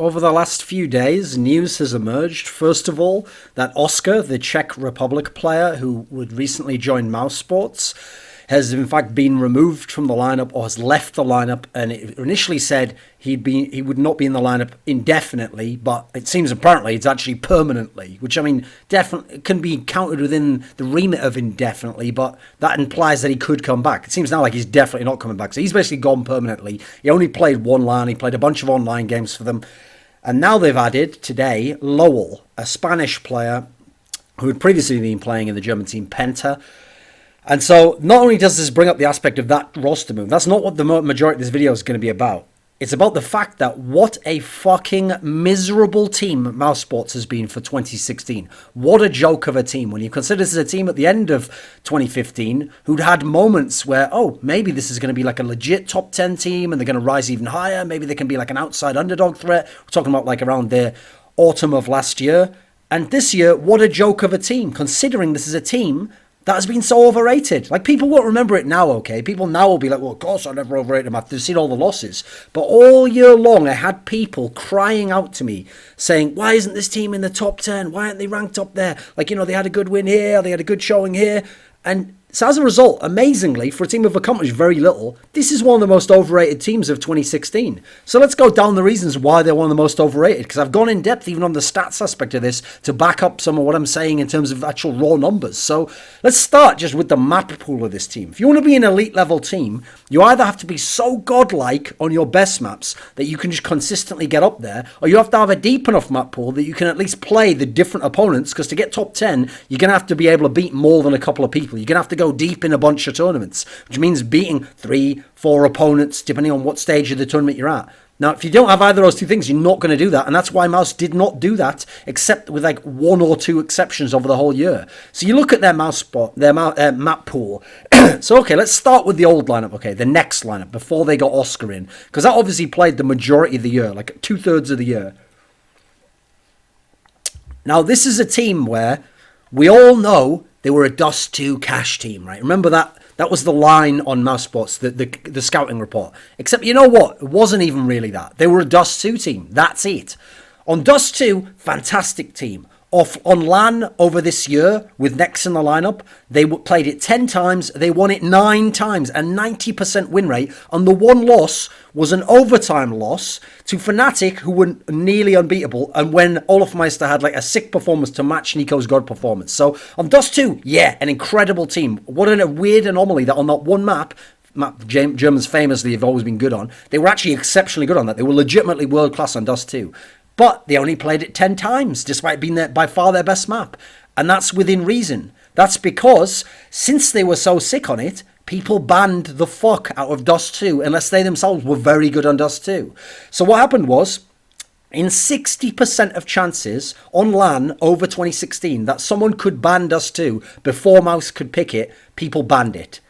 over the last few days, news has emerged. First of all, that Oscar, the Czech Republic player who would recently join Mouse Sports, has in fact been removed from the lineup or has left the lineup. And it initially said he would not be in the lineup indefinitely, but it seems apparently it's actually permanently, which I mean definitely can be counted within the remit of indefinitely, but that implies that he could come back. It seems now like he's definitely not coming back, so he's basically gone permanently. He only played one LAN, he played a bunch of online games for them, and now they've added today Lowell, a Spanish player who had previously been playing in the German team Penta. And so not only does this bring up the aspect of that roster move, that's not what the majority of this video is going to be about. It's about the fact that what a fucking miserable team Mouse Sports has been for 2016. What a joke of a team. When you consider this is a team at the end of 2015 who'd had moments where, oh, maybe this is going to be like a legit top 10 team and they're going to rise even higher. Maybe they can be like an outside underdog threat. We're talking about like around the autumn of last year. And this year, what a joke of a team, considering this is a team that has been so overrated. Like, people won't remember it now, okay? People now will be like, well, of course I never overrated them after they've seen all the losses. But all year long, I had people crying out to me saying, why isn't this team in the top 10? Why aren't they ranked up there? Like, you know, they had a good win here, they had a good showing here. And so as a result, amazingly, for a team who've accomplished very little, this is one of the most overrated teams of 2016. So let's go down the reasons why they're one of the most overrated, because I've gone in depth even on the stats aspect of this to back up some of what I'm saying in terms of actual raw numbers. So let's start just with the map pool of this team. If you want to be an elite level team, you either have to be so godlike on your best maps that you can just consistently get up there, or you have to have a deep enough map pool that you can at least play the different opponents, because to get top 10, you're going to have to be able to beat more than a couple of people. You're going to have to go deep in a bunch of tournaments, which means beating 3-4 opponents depending on what stage of the tournament you're at. Now, if you don't have either of those two things, you're not going to do that, and that's why Mouse did not do that, except with like one or two exceptions over the whole year. So you look at their map pool. So okay, let's start with the old lineup. Okay, the next lineup before they got Oscar in, because that obviously played the majority of the year, like 2/3 of the year. Now, this is a team where we all know they were a Dust 2 cash team, right? Remember that? That was the line on Mouse Sports, the scouting report. Except, you know what? It wasn't even really that. They were a Dust 2 team. That's it. On Dust 2, fantastic team. On LAN over this year, with Nex in the lineup, they played it 10 times. They won it 9 times, a 90% win rate. And the one loss was an overtime loss to Fnatic, who were nearly unbeatable. And when Olafmeister had like a sick performance to match Nico's God performance. So on Dust 2, yeah, an incredible team. What a weird anomaly that on that one map Germans famously have always been good on, they were actually exceptionally good on that. They were legitimately world class on Dust 2. But they only played it 10 times, despite being by far their best map. And that's within reason. That's because, since they were so sick on it, people banned the fuck out of Dust 2, unless they themselves were very good on Dust 2. So what happened was, in 60% of chances on LAN over 2016 that someone could ban Dust 2 before Mouse could pick it, people banned it.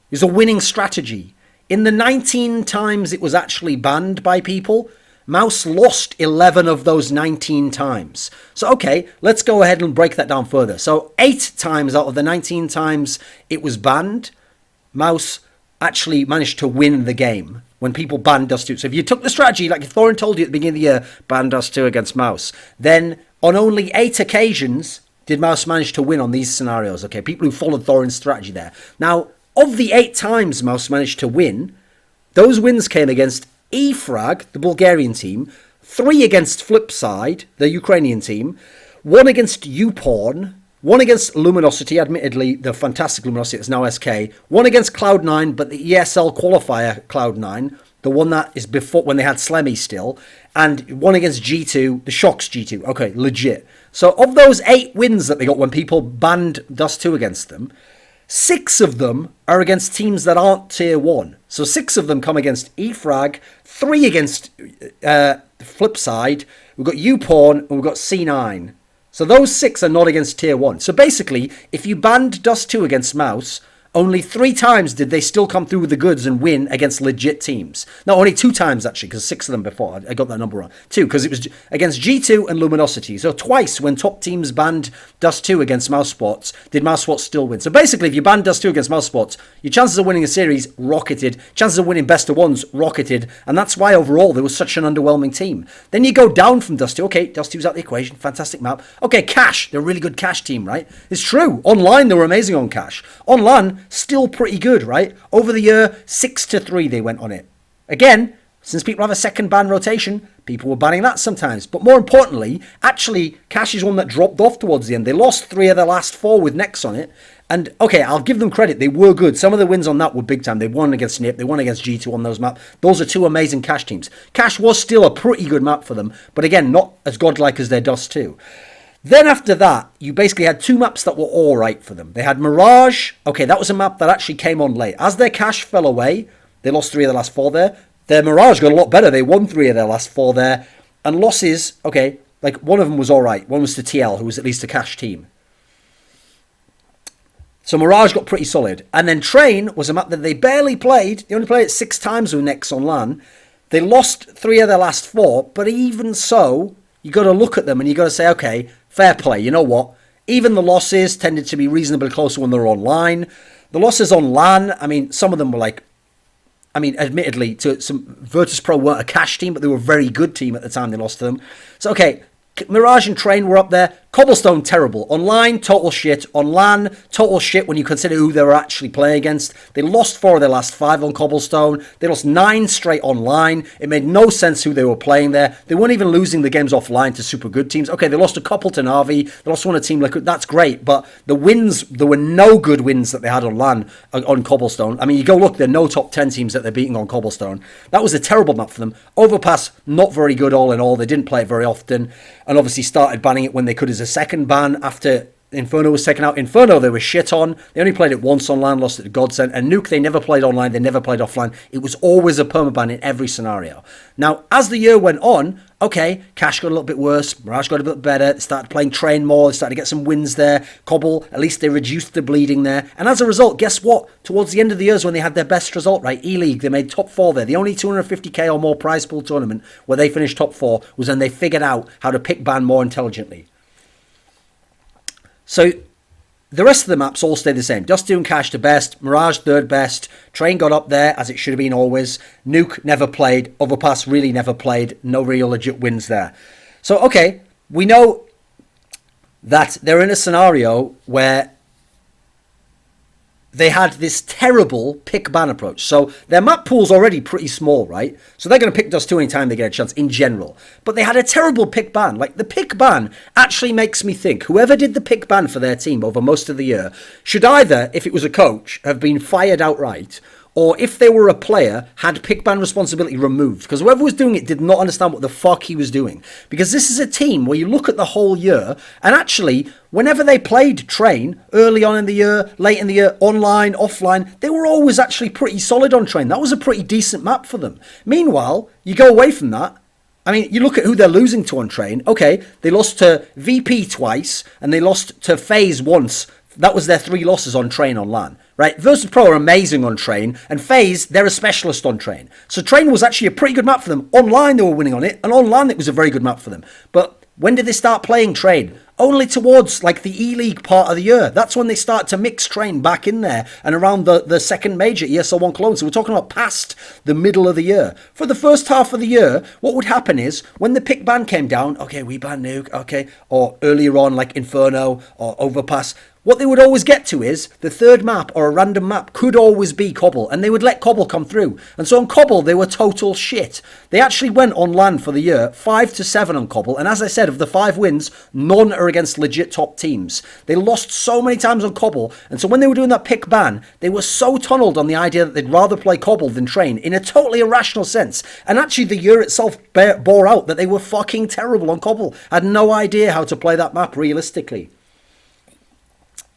It was a winning strategy. In the 19 times it was actually banned by people, Mouse lost 11 of those 19 times. So, okay, let's go ahead and break that down further. So, 8 times out of the 19 times it was banned, Mouse actually managed to win the game when people banned Dust 2. So, if you took the strategy, like if Thorin told you at the beginning of the year, ban Dust 2 against Mouse, then on only 8 occasions did Mouse manage to win on these scenarios. Okay, people who followed Thorin's strategy there. Now, of the 8 times Mouse managed to win, those wins came against eFrag, the Bulgarian team, 3 against Flipside, the Ukrainian team, 1 against YouPorn, 1 against Luminosity, admittedly the fantastic Luminosity that's now SK, 1 against Cloud9, but the ESL qualifier Cloud9, the one that is before when they had Slemmy still, and 1 against G2, the Shocks G2. Okay, legit. So of those 8 wins that they got when people banned Dust 2 against them, 6 of them are against teams that aren't tier 1. So 6 of them come against eFrag, 3 against Flipside, we've got YouPorn, and we've got C9. So those 6 are not against tier 1. So basically, if you banned Dust 2 against Mouse, only 3 times did they still come through with the goods and win against legit teams. No, only 2 times actually, because 6 of them before. I got that number wrong. 2, because it was against G2 and Luminosity. So twice when top teams banned Dust 2 against Mouse Sports, did Mouse Sports still win. So basically, if you ban Dust 2 against Mouse Sports, your chances of winning a series rocketed. Chances of winning best of ones rocketed. And that's why overall there was such an underwhelming team. Then you go down from Dust 2. Okay, Dust 2's out the equation. Fantastic map. Okay, Cash. They're a really good Cash team, right? It's true. Online, they were amazing on Cash. On LAN, still pretty good, right? Over the year, 6-3 they went on it. Again, since people have a second ban rotation, people were banning that sometimes. But more importantly, actually, Cash is one that dropped off towards the end. They lost 3 of their last 4 with Nex on it. And, okay, I'll give them credit. They were good. Some of the wins on that were big time. They won against Snip. They won against G2 on those maps. Those are 2 amazing Cash teams. Cash was still a pretty good map for them. But again, not as godlike as their Dust 2. Then after that, you basically had 2 maps that were all right for them. They had Mirage. Okay, that was a map that actually came on late. As their Cash fell away, they lost 3 of the last 4 there. Their Mirage got a lot better. They won 3 of their last 4 there. And losses, okay, like one of them was all right. One was to TL, who was at least a Cash team. So Mirage got pretty solid. And then Train was a map that they barely played. They only played it 6 times with Nex on LAN. They lost 3 of their last 4. But even so, you got to look at them and you got to say, okay, fair play. You know what? Even the losses tended to be reasonably close when they're online. The losses on LAN, I mean, some of them were like, I mean, admittedly, to some Virtus Pro weren't a Cash team, but they were a very good team at the time they lost to them. So, okay, Mirage and Train were up there. Cobblestone, terrible. Online, total shit. On LAN, total shit when you consider who they were actually playing against. They lost 4 of their last 5 on Cobblestone. They lost 9 straight online. It made no sense who they were playing there. They weren't even losing the games offline to super good teams. Okay, they lost a couple to Na'Vi. They lost one to Team Liquid. That's great. But the wins, there were no good wins that they had on LAN, on Cobblestone. I mean, you go look, there are no top 10 teams that they're beating on Cobblestone. That was a terrible map for them. Overpass, not very good all in all. They didn't play it very often. And obviously started banning it when they could as a second ban after Inferno was taken out. Inferno they were shit on. They only played it once online, lost it to Godsend. And Nuke they never played online, they never played offline. It was always a permaban in every scenario. Now, as the year went on, okay, Cash got a little bit worse, Mirage got a bit better, they started playing Train more, they started to get some wins there. Cobble, at least they reduced the bleeding there. And as a result, guess what? Towards the end of the years when they had their best result, right, E-League, they made top 4 there. The only 250k or more prize pool tournament where they finished top 4 was when they figured out how to pick ban more intelligently. So the rest of the maps all stayed the same. Dust 2 and Cash the best, Mirage third best, Train got up there as it should have been always, Nuke never played, Overpass really never played, no real legit wins there. So okay, we know that they're in a scenario where they had this terrible pick ban approach. So their map pool's already pretty small, right? So they're going to pick Dust 2 anytime they get a chance in general. But they had a terrible pick ban. Like, the pick ban actually makes me think whoever did the pick ban for their team over most of the year should either, if it was a coach, have been fired outright, or if they were a player, had pick ban responsibility removed. Because whoever was doing it did not understand what the fuck he was doing. Because this is a team where you look at the whole year, and actually, whenever they played Train, early on in the year, late in the year, online, offline, they were always actually pretty solid on Train. That was a pretty decent map for them. Meanwhile, you go away from that, I mean, you look at who they're losing to on Train. Okay, they lost to VP twice, and they lost to FaZe once. That was their 3 losses on Train on LAN, right? Virtus Pro are amazing on Train, and FaZe, they're a specialist on Train. So Train was actually a pretty good map for them. Online, they were winning on it, and on LAN, it was a very good map for them. But when did they start playing Train? Only towards, like, the E-League part of the year. That's when they start to mix Train back in there, and around the second major, ESL 1 Cologne. So we're talking about past the middle of the year. For the first half of the year, what would happen is, when the pick ban came down, okay, we ban Nuke, okay, or earlier on, like Inferno, or Overpass, what they would always get to is the third map or a random map could always be Cobble, and they would let Cobble come through. And so on Cobble, they were total shit. They actually went on LAN for the year 5-7 on Cobble, and as I said, of the 5 wins, none are against legit top teams. They lost so many times on Cobble, and so when they were doing that pick ban, they were so tunneled on the idea that they'd rather play Cobble than Train in a totally irrational sense. And actually, the year itself bore out that they were fucking terrible on Cobble. Had no idea how to play that map realistically.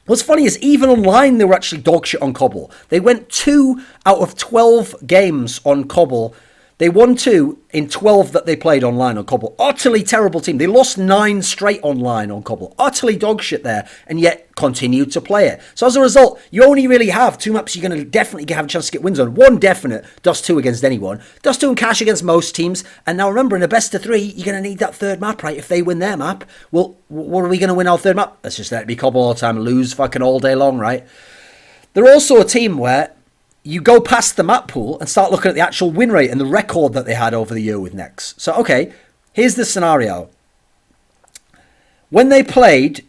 What's funny is even online they were actually dog shit on Cobble. They went 2 out of 12 games on Cobble They won 2 in 12 that they played online on Cobble. Utterly terrible team. They lost 9 straight online on Cobble. Utterly dog shit there, and yet continued to play it. So as a result, you only really have 2 maps you're going to definitely have a chance to get wins on. One definite, Dust 2 against anyone. Dust 2 and Cash against most teams. And now remember, in a best of 3, you're going to need that third map, right? If they win their map, well, what are we going to win our third map? Let's just let it be Cobble all the time and lose fucking all day long, right? They're also a team where you go past the map pool and start looking at the actual win rate and the record that they had over the year with Nex. So, okay, here's the scenario. When they played,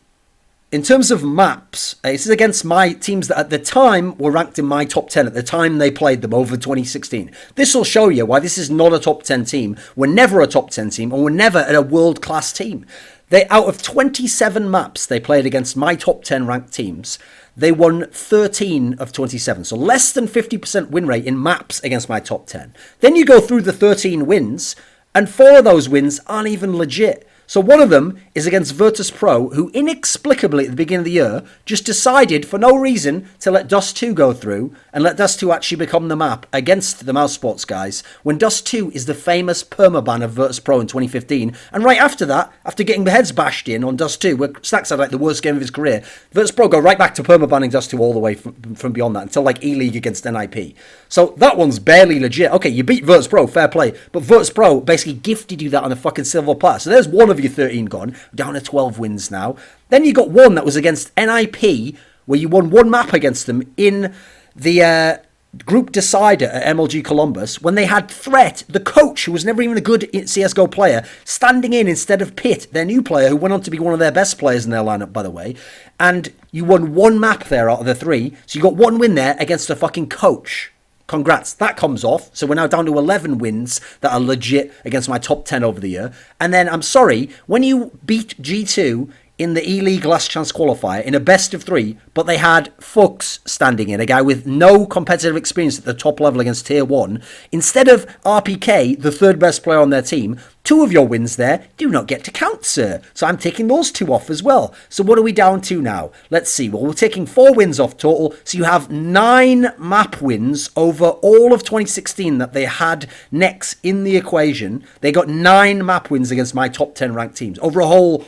in terms of maps, this is against my teams that at the time were ranked in my top 10 at the time they played them over 2016. This will show you why this is not a top 10 team. We're never a top 10 team, and we're never a world-class team. They, out of 27 maps they played against my top 10 ranked teams, they won 13 of 27. So less than 50% win rate in maps against my top 10. Then you go through the 13 wins, and 4 of those wins aren't even legit. So one of them is against Virtus Pro, who inexplicably at the beginning of the year just decided for no reason to let Dust 2 go through and let Dust 2 actually become the map against the Mouse Sports guys, when Dust 2 is the famous permaban of Virtus Pro in 2015. And right after that, after getting the heads bashed in on Dust 2, where Stacks had like the worst game of his career, Virtus Pro go right back to permabanning Dust 2 all the way from beyond that until like E-League against NIP. So that one's barely legit. Okay, you beat Virtus Pro, fair play, but Virtus Pro basically gifted you that on a fucking silver platter. So there's one of your 13 gone, down to 12 wins now. Then you got one that was against NIP, where you won 1 map against them in the group decider at MLG Columbus, when they had Threat, the coach, who was never even a good CSGO player, standing in instead of Pitt, their new player, who went on to be one of their best players in their lineup, by the way. And you won 1 map there out of the 3, so you got 1 win there against a fucking coach. Congrats, that comes off. So we're now down to 11 wins that are legit against my top 10 over the year. And then, I'm sorry, when you beat G2 in the E-League Last Chance qualifier in a best of 3, but they had Fuchs standing in, a guy with no competitive experience at the top level against Tier 1, instead of RPK, the third best player on their team, 2 of your wins there do not get to count, sir. So I'm taking those 2 off as well. So what are we down to now? Let's see. Well, we're taking 4 wins off total. So you have 9 map wins over all of 2016 that they had Nex in the equation. They got 9 map wins against my top 10 ranked teams over a whole...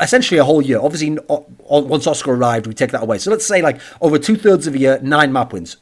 essentially a whole year. Obviously, once Oscar arrived, we take that away. So let's say like over 2/3 of a year, 9 map wins.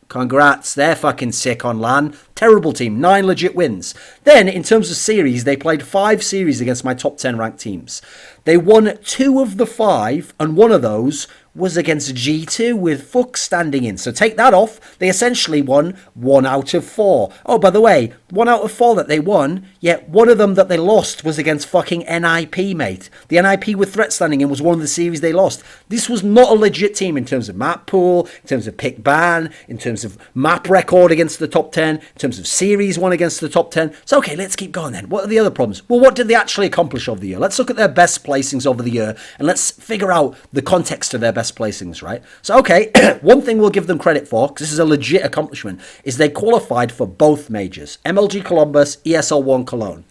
Congrats, they're fucking sick on LAN. Terrible team, 9 legit wins. Then, in terms of series, they played 5 series against my top 10 ranked teams. They won 2 of the 5, and one of those was against G2 with Fuchs standing in. So take that off, they essentially won 1 out of 4. Oh, by the way, 1 out of 4 that they won, yet one of them that they lost was against fucking NIP, mate. The NIP with Threat standing in was one of the series they lost. This was not a legit team in terms of map pool, in terms of pick ban, in terms of map record against the top 10, in terms of series won against the top 10. So okay, let's keep going then. What are the other problems? Well, what did they actually accomplish over the year? Let's look at their best placings over the year, and let's figure out the context of their best placings, right? So, okay, one thing we'll give them credit for, because this is a legit accomplishment, is they qualified for both majors. MLG Columbus, ESL1 Cologne.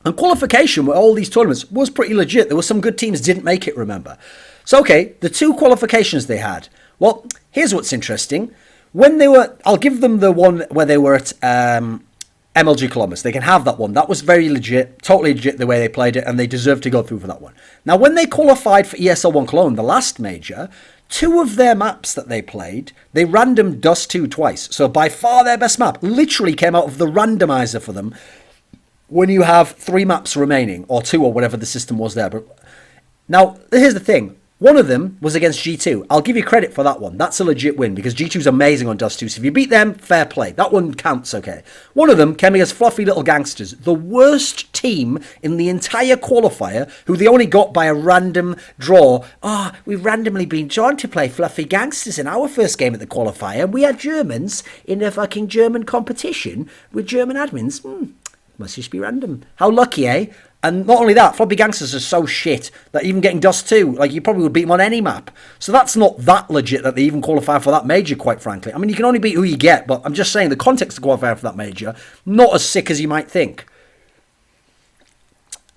And qualification with all these tournaments was pretty legit. There were some good teams didn't make it, remember. So, okay, the 2 qualifications they had. Well, here's what's interesting. When they were, I'll give them the one where they were at MLG Columbus. They can have that one. That was very legit, totally legit the way they played it, and they deserve to go through for that one. Now, when they qualified for ESL1 Cologne, the last major, 2 of their maps that they played, they random Dust 2 twice. So by far their best map literally came out of the randomizer for them when you have 3 maps remaining, or 2 or whatever the system was there. But now, here's the thing. One of them was against G2. I'll give you credit for that one. That's a legit win because G2's amazing on Dust 2. So if you beat them, fair play. That one counts, okay. One of them came against Fluffy Little Gangsters, the worst team in the entire qualifier, who they only got by a random draw. We've randomly been drawn to play Fluffy Gangsters in our first game at the qualifier. We had Germans in a fucking German competition with German admins. Must just be random. How lucky, eh? And not only that, Floppy Gangsters are so shit that even getting Dust 2, like, you probably would beat them on any map. So that's not that legit that they even qualify for that major, quite frankly. I mean, you can only beat who you get, but I'm just saying the context of qualifying for that major, not as sick as you might think.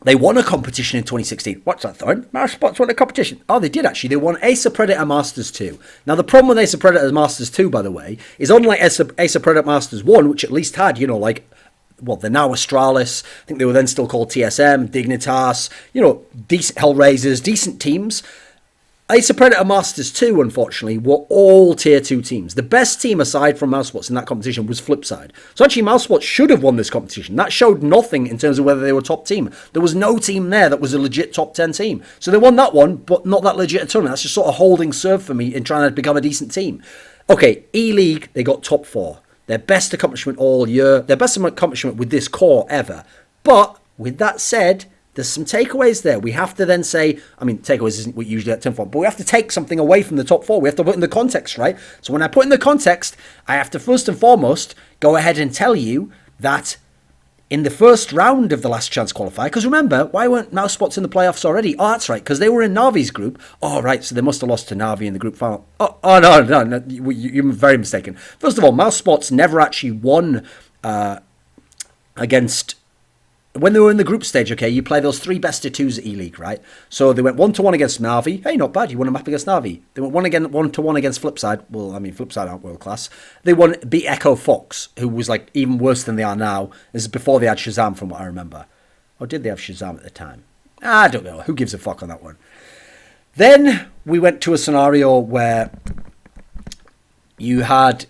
They won a competition in 2016. What's that, Thorin? Mouse Spots won a competition. Oh, they did actually. They won Ace of Predator Masters 2. Now, the problem with Ace of Predator Masters 2, by the way, is unlike Ace of Predator Masters 1, which at least had, they're now Astralis. I think they were then still called TSM, Dignitas, decent Hellraisers, decent teams. Ace of Predator Masters 2, unfortunately, were all Tier 2 teams. The best team, aside from Mousespots in that competition, was Flipside. So actually, Mousespots should have won this competition. That showed nothing in terms of whether they were top team. There was no team there that was a legit top 10 team. So they won that one, but not that legit a tournament. That's just sort of holding serve for me in trying to become a decent team. Okay, E-League, they got top 4. Their best accomplishment all year. Their best accomplishment with this core ever. But, with that said, there's some takeaways there. We have to then say, takeaways isn't what you usually at 10 for, but we have to take something away from the top 4. We have to put in the context, right? So when I put in the context, I have to first and foremost go ahead and tell you that in the first round of the last chance qualifier, because remember, why weren't Mousespots in the playoffs already? Oh, that's right, because they were in Navi's group. Oh, right, so they must have lost to Navi in the group final. Oh no, you're very mistaken. First of all, Mousespots never actually won against... When they were in the group stage, okay, you play those 3 best of 2s at E-League, right? So they went 1-1 against Navi. Hey, not bad. You won a map against Navi. They went 1-1 against Flipside. Well, Flipside aren't world class. They beat Echo Fox, who was even worse than they are now. This is before they had Shazam, from what I remember. Or did they have Shazam at the time? I don't know. Who gives a fuck on that one? Then we went to a scenario where you got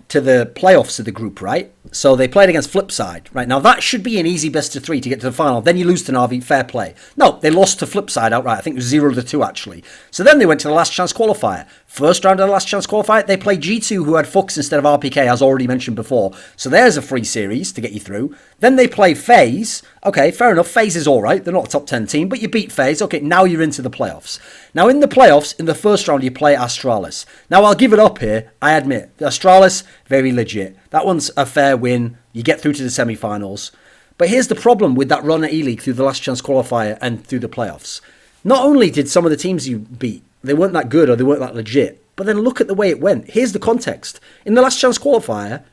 to the playoffs of the group, right? So they played against Flipside, right? Now that should be an easy best of 3 to get to the final. Then you lose to Navi, fair play. No, they lost to Flipside outright. I think it was 0-2 actually. So then they went to the last chance qualifier. First round of the last chance qualifier, they played G2, who had Fux instead of RPK, as already mentioned before. So there's a free series to get you through. Then they play FaZe. Okay, fair enough. FaZe is all right. They're not a top 10 team, but you beat FaZe. Okay, now you're into the playoffs. Now in the playoffs, in the first round, you play Astralis. Now I'll give it up here. I admit, Astralis, very legit. That one's a fair win. You get through to the semi-finals. But here's the problem with that run at E-League through the last chance qualifier and through the playoffs. Not only did some of the teams you beat, they weren't that good or they weren't that legit, but then look at the way it went. Here's the context. In the last chance qualifier,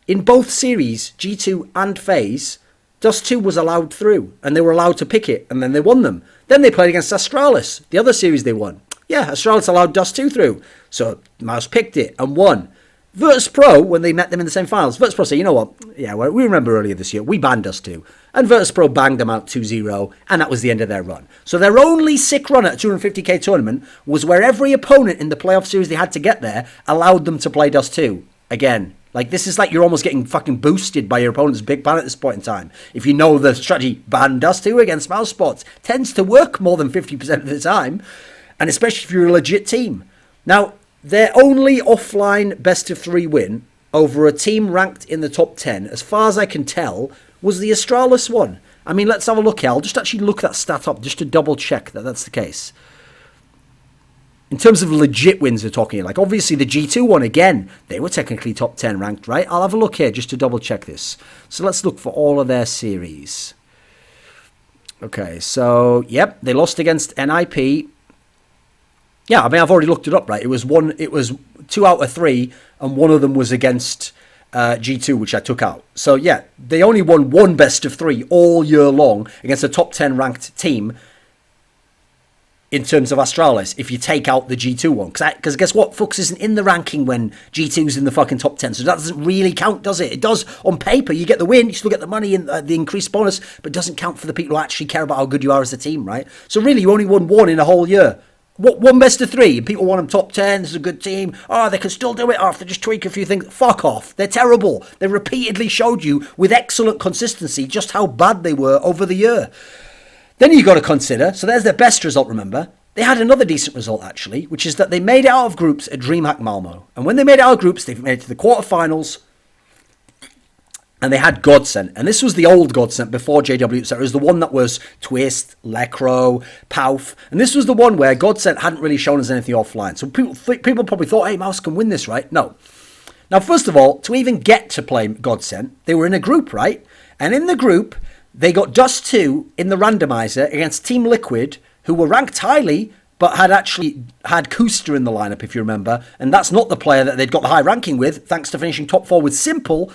in both series, G2 and FaZe, Dust 2 was allowed through, and they were allowed to pick it, and then they won them. Then they played against Astralis, the other series they won. Yeah, Astralis allowed Dust 2 through, so Mouse picked it and won. Virtus Pro, when they met them in the semi-finals, Virtus Pro said, you know what, yeah, well, we remember earlier this year, we banned Dust 2. And Virtus Pro banged them out 2-0, and that was the end of their run. So their only sick run at a 250k tournament was where every opponent in the playoff series they had to get there allowed them to play Dust 2. Again, this is like you're almost getting fucking boosted by your opponent's big ban at this point in time. If you know the strategy, ban Dust 2 against Mousespots, tends to work more than 50% of the time, and especially if you're a legit team. Now, their only offline best of 3 win over a team ranked in the top 10, as far as I can tell, was the Astralis one. Let's have a look here. I'll just actually look that stat up just to double check that that's the case. In terms of legit wins we're talking, obviously the G2 one, again, they were technically top 10 ranked, right? I'll have a look here just to double check this. So let's look for all of their series. Okay, so, yep, they lost against NIP. Yeah, I've already looked it up, right? It was 2 out of 3, and one of them was against G2, which I took out. So yeah, they only won 1 best of 3 all year long against a top 10 ranked team in terms of Astralis, if you take out the G2 one. Because guess what? Fux isn't in the ranking when G2's in the fucking top 10, so that doesn't really count, does it? It does on paper. You get the win, you still get the money and the increased bonus, but it doesn't count for the people who actually care about how good you are as a team, right? So really, you only won 1 in a whole year. What, 1 best of 3, and people want them top 10, this is a good team. Oh, they can still do it, or if they just tweak a few things. Fuck off. They're terrible. They repeatedly showed you with excellent consistency just how bad they were over the year. Then you got to consider, so there's their best result, remember. They had another decent result, actually, which is that they made it out of groups at DreamHack Malmo. And when they made it out of groups, they made it to the quarterfinals, and they had Godsent. And this was the old Godsent before JW. So it was the one that was Twist, Lecro, Pauf. And this was the one where Godsent hadn't really shown us anything offline. So people probably thought, hey, Mouse can win this, right? No. Now, first of all, to even get to play Godsent, they were in a group, right? And in the group, they got Dust 2 in the randomizer against Team Liquid, who were ranked highly, but had actually had Kooster in the lineup, if you remember. And that's not the player that they'd got the high ranking with, thanks to finishing top 4 with Simple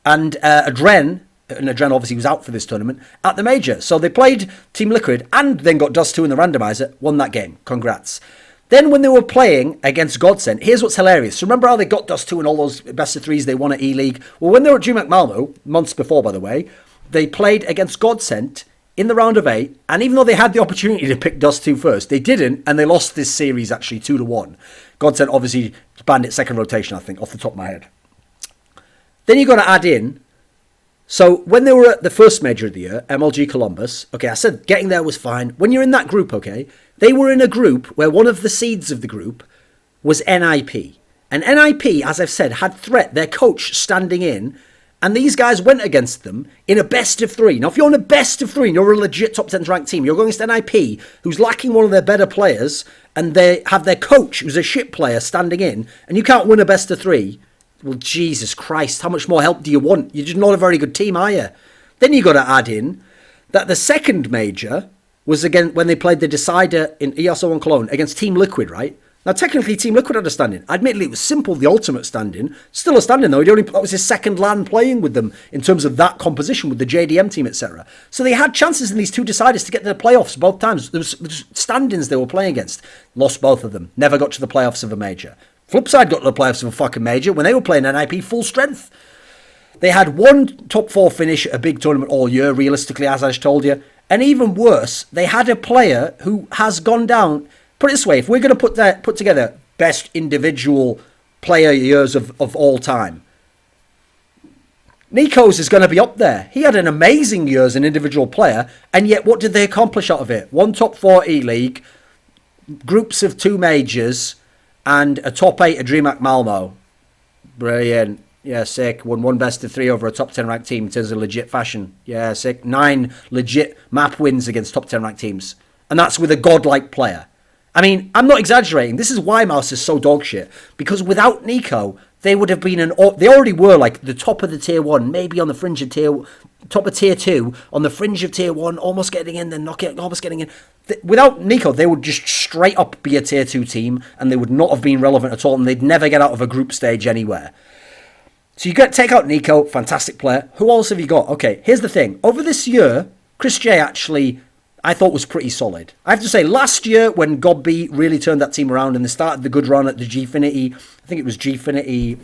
and Adren, and Adren obviously was out for this tournament, at the major. So they played Team Liquid and then got Dust 2 in the randomizer, won that game. Congrats. Then when they were playing against Godsend, here's what's hilarious. Remember how they got Dust 2 and all those best of threes they won at E-League? Well, when they were at DreamHack Malmo, months before, by the way, they played against Godsend in the round of 8, and even though they had the opportunity to pick Dust 2 first, they didn't, and they lost this series actually 2-1. Godsend obviously banned it second rotation, I think, off the top of my head. Then you got to add in, so when they were at the first major of the year, MLG Columbus, okay, I said getting there was fine. When you're in that group, okay, they were in a group where one of the seeds of the group was NIP. And NIP, as I've said, had Threat, their coach, standing in, and these guys went against them in a best of 3. Now, if you're in a best of 3 and you're a legit top 10 ranked team, you're going against NIP, who's lacking one of their better players, and they have their coach, who's a shit player, standing in, and you can't win a best of 3. Well, Jesus Christ, how much more help do you want? You're just not a very good team, are you? Then you got to add in that the second major was again when they played the decider in ESO1 Cologne against Team Liquid, right? Now, technically, Team Liquid had a stand-in. Admittedly, it was simple, the ultimate stand-in. Still a stand-in, though. That was his second LAN playing with them in terms of that composition with the JDM team, etc. So they had chances in these two deciders to get to the playoffs both times. There was stand-ins they were playing against. Lost both of them. Never got to the playoffs of a major. Flipside got to the playoffs of a fucking major when they were playing NIP full strength. They had one top 4 finish at a big tournament all year, realistically, as I just told you. And even worse, they had a player who has gone down. Put it this way, if we're going to put together best individual player years of all time, Nico's is going to be up there. He had an amazing year as an individual player, and yet what did they accomplish out of it? 1 top 4 E-League, groups of 2 majors, and a top 8 at DreamHack Malmo. Brilliant. Yeah, sick. Won 1 best of 3 over a top 10 ranked team in terms of legit fashion. Yeah, sick. 9 legit map wins against top 10 ranked teams. And that's with a godlike player. I mean, I'm not exaggerating. This is why Mouz is so dog shit. Because without Nico, they would have been they already were like the top of the tier 1, maybe on the fringe of top of tier 2, on the fringe of tier 1, almost getting in, then almost getting in. Without Nico, they would just straight up be a tier 2 team, and they would not have been relevant at all, and they'd never get out of a group stage anywhere. So you take out Nico, fantastic player. Who else have you got? Okay, here's the thing. Over this year, Chris J actually, I thought, was pretty solid. I have to say, last year when Godby really turned that team around and they started the good run at the Gfinity, I think it was Gfinity,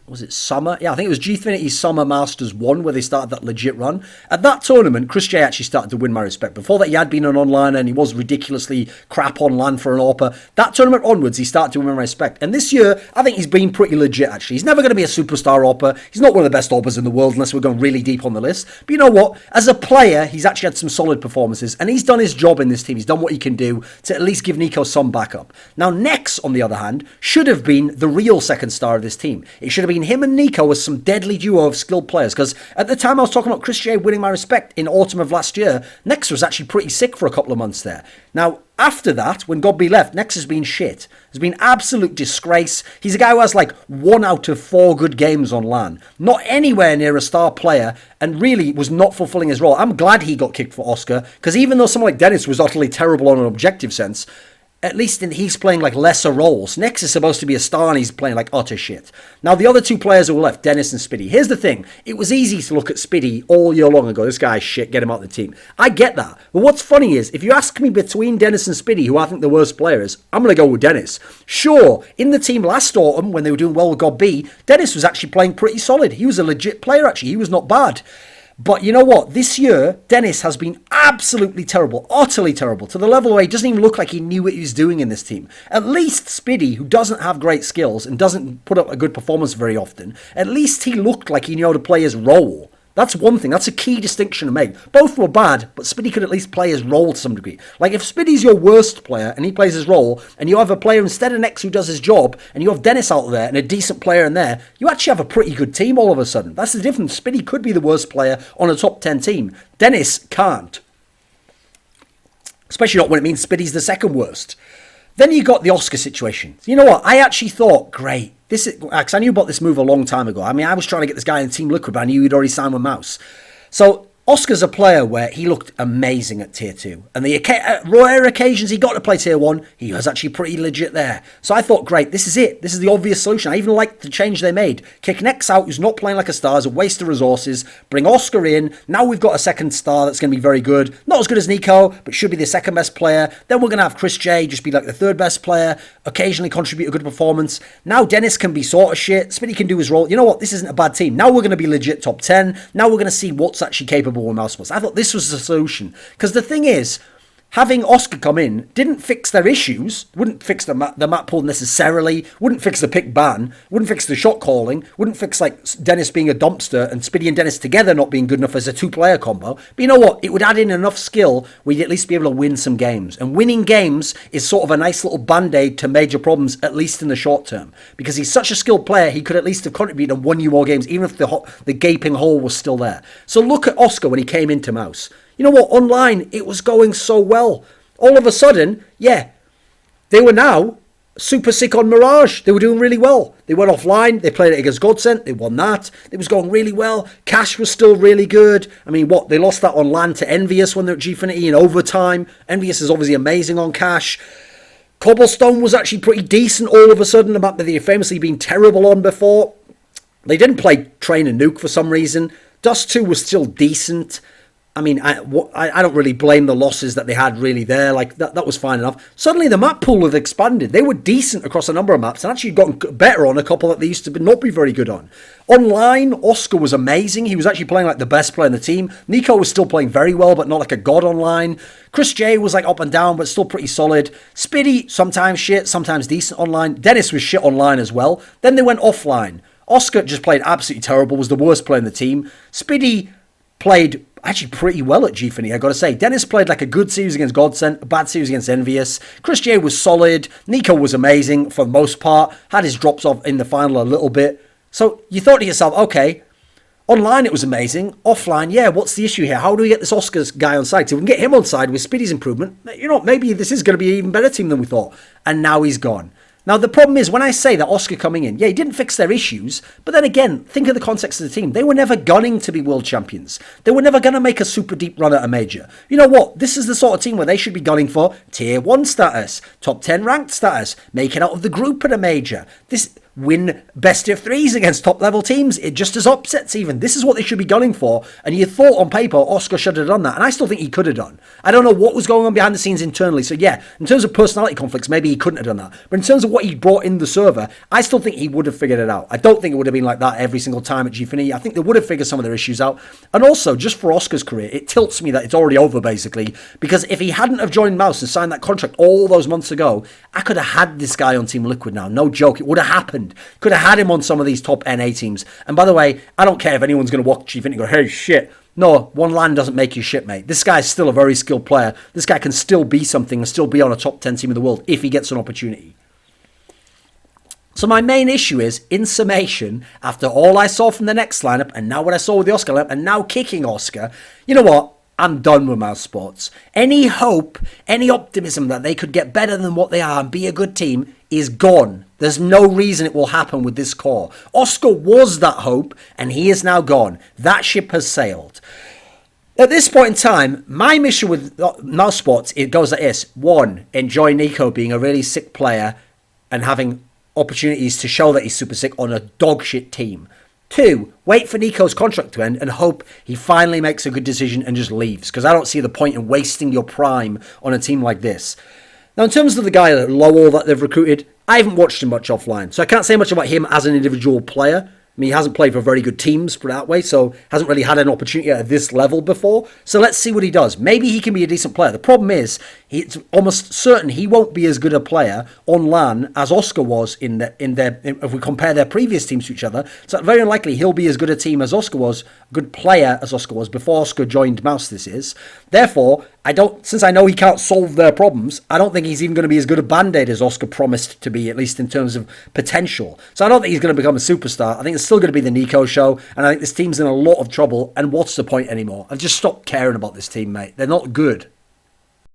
was it Summer? Yeah, I think it was Gfinity Summer Masters 1 where they started that legit run. At that tournament, Chris J actually started to win my respect. Before that, he had been an onliner and he was ridiculously crap on LAN for an AWPer. That tournament onwards, he started to win my respect. And this year, I think he's been pretty legit, actually. He's never going to be a superstar AWPer. He's not one of the best AWPers in the world unless we're going really deep on the list. But you know what? As a player, he's actually had some solid performances and he's done his job in this team. He's done what he can do to at least give Nico some backup. Now, Nex, on the other hand, should have been the real second star of this team. It should have been him and Nico as some deadly duo of skilled players, because at the time I was talking about Chris J winning my respect in autumn of last year, Nex was actually pretty sick for a couple of months there. Now, after that, when Godby left, Nex has been shit. Has been absolute disgrace. He's a guy who has like 1 out of 4 good games on LAN. Not anywhere near a star player, and really was not fulfilling his role. I'm glad he got kicked for Oscar, because even though someone like Dennis was utterly terrible on an objective sense, at least he's playing like lesser roles. Nex is supposed to be a star and he's playing like utter shit. Now, the other 2 players who were left, Dennis and Spiddy. Here's the thing. It was easy to look at Spiddy all year long and go, this guy's shit, get him out of the team. I get that. But what's funny is, if you ask me between Dennis and Spiddy, who I think the worst players, I'm going to go with Dennis. Sure, in the team last autumn, when they were doing well with God B, Dennis was actually playing pretty solid. He was a legit player, actually. He was not bad. But you know what? This year, Dennis has been absolutely terrible, utterly terrible, to the level where he doesn't even look like he knew what he was doing in this team. At least Spiddy, who doesn't have great skills and doesn't put up a good performance very often, at least he looked like he knew how to play his role. That's one thing. That's a key distinction to make. Both were bad, but Spiddy could at least play his role to some degree. Like, if Spiddy's your worst player and he plays his role, and you have a player instead of Nex who does his job, and you have Dennis out there and a decent player in there, you actually have a pretty good team all of a sudden. That's the difference. Spiddy could be the worst player on a top 10 team. Dennis can't. Especially not when it means Spiddy's the second worst. Then you got the Oscar situation. You know what? I actually thought, great. Because I knew about this move a long time ago. I mean, I was trying to get this guy in Team Liquid, but I knew he'd already signed with Mouz. So Oscar's a player where he looked amazing at Tier 2. And the rare occasions he got to play Tier 1, he was actually pretty legit there. So I thought, great, this is it. This is the obvious solution. I even liked the change they made. Kick Nex out, who's not playing like a star, is a waste of resources. Bring Oscar in. Now we've got a second star that's going to be very good. Not as good as Nico, but should be the second best player. Then we're going to have Chris J just be like the third best player, occasionally contribute a good performance. Now Dennis can be sort of shit. Spitty can do his role. You know what? This isn't a bad team. Now we're going to be legit top 10. Now we're going to see what's actually capable with Mouse Sports. I thought this was the solution. Because the thing is, having Oscar come in didn't fix their issues, wouldn't fix the map pool necessarily, wouldn't fix the pick ban, wouldn't fix the shot calling, wouldn't fix like Dennis being a dumpster and Spitty and Dennis together not being good enough as a two-player combo. But you know what? It would add in enough skill where you'd at least be able to win some games. And winning games is sort of a nice little band-aid to major problems, at least in the short term. Because he's such a skilled player, he could at least have contributed and won you more games, even if the gaping hole was still there. So look at Oscar when he came into Mouse. You know what? Online, it was going so well. All of a sudden, yeah, they were now super sick on Mirage. They were doing really well. They went offline. They played it against Godsent. They won that. It was going really well. Cash was still really good. I mean, what? They lost that on LAN to Envious when they're at Gfinity in overtime. Envious is obviously amazing on Cash. Cobblestone was actually pretty decent all of a sudden, a map that they had famously been terrible on before. They didn't play Train and Nuke for some reason. Dust 2 was still decent. I mean, I don't really blame the losses that they had really there. Like, that was fine enough. Suddenly, the map pool had expanded. They were decent across a number of maps and actually gotten better on a couple that they used to not be very good on. Online, Oscar was amazing. He was actually playing like the best player in the team. Nico was still playing very well, but not like a god online. Chris J was like up and down, but still pretty solid. Spitty, sometimes shit, sometimes decent online. Dennis was shit online as well. Then they went offline. Oscar just played absolutely terrible, was the worst player in the team. Spitty played actually pretty well at Gfinity, I gotta say. Dennis played like a good series against Godsent, a bad series against Envious. Chris J was solid. Nico was amazing for the most part. Had his drops off in the final a little bit. So you thought to yourself, okay, online it was amazing. Offline, yeah, what's the issue here? How do we get this Oscars guy on side? So we can get him on side with Spitty's improvement. You know, maybe this is going to be an even better team than we thought. And now he's gone. Now, the problem is, when I say that Oscar coming in, yeah, he didn't fix their issues, but then again, think of the context of the team. They were never gunning to be world champions. They were never going to make a super deep run at a major. You know what? This is the sort of team where they should be gunning for tier 1 status, top 10 ranked status, making out of the group at a major. This win best of threes against top level teams. It just as upsets even. This is what they should be gunning for. And you thought on paper Oscar should have done that. And I still think he could have done. I don't know what was going on behind the scenes internally. So yeah, in terms of personality conflicts, maybe he couldn't have done that. But in terms of what he brought in the server, I still think he would have figured it out. I don't think it would have been like that every single time at Gfinity. I think they would have figured some of their issues out. And also, just for Oscar's career, it tilts me that it's already over basically. Because if he hadn't have joined Mouse and signed that contract all those months ago, I could have had this guy on Team Liquid now. No joke. It would have happened. Could have had him on some of these top NA teams. And by the way, I don't care if anyone's going to watch Gfinity and go, hey, shit. No, one LAN doesn't make you shit, mate. This guy's still a very skilled player. This guy can still be something and still be on a top 10 team in the world if he gets an opportunity. So my main issue is, in summation, after all I saw from the next lineup, and now what I saw with the Oscar lineup, and now kicking Oscar, you know what? I'm done with Mouse Sports. Any hope, any optimism that they could get better than what they are and be a good team is gone. There's no reason it will happen with this core. Oscar was that hope, and he is now gone. That ship has sailed. At this point in time, my mission with Mouse Sports, it goes like this. 1, enjoy Nico being a really sick player and having opportunities to show that he's super sick on a dog shit team. 2, wait for Nico's contract to end and hope he finally makes a good decision and just leaves, because I don't see the point in wasting your prime on a team like this. Now, in terms of the guy Lowell that they've recruited, I haven't watched him much offline, so I can't say much about him as an individual player. I mean, he hasn't played for very good teams, put it that way, so hasn't really had an opportunity at this level before. So let's see what he does. Maybe he can be a decent player. The problem is, it's almost certain he won't be as good a player on LAN as Oscar was if we compare their previous teams to each other. So very unlikely he'll be as good a team as Oscar was, good player as Oscar was before Oscar joined Mouse. This is therefore, since I know he can't solve their problems, I don't think he's even going to be as good a band-aid as Oscar promised to be, at least in terms of potential. So I don't think he's going to become a superstar. I think it's still going to be the Nico show, and I think this team's in a lot of trouble, and what's the point anymore? I've just stopped caring about this team, mate. They're not good.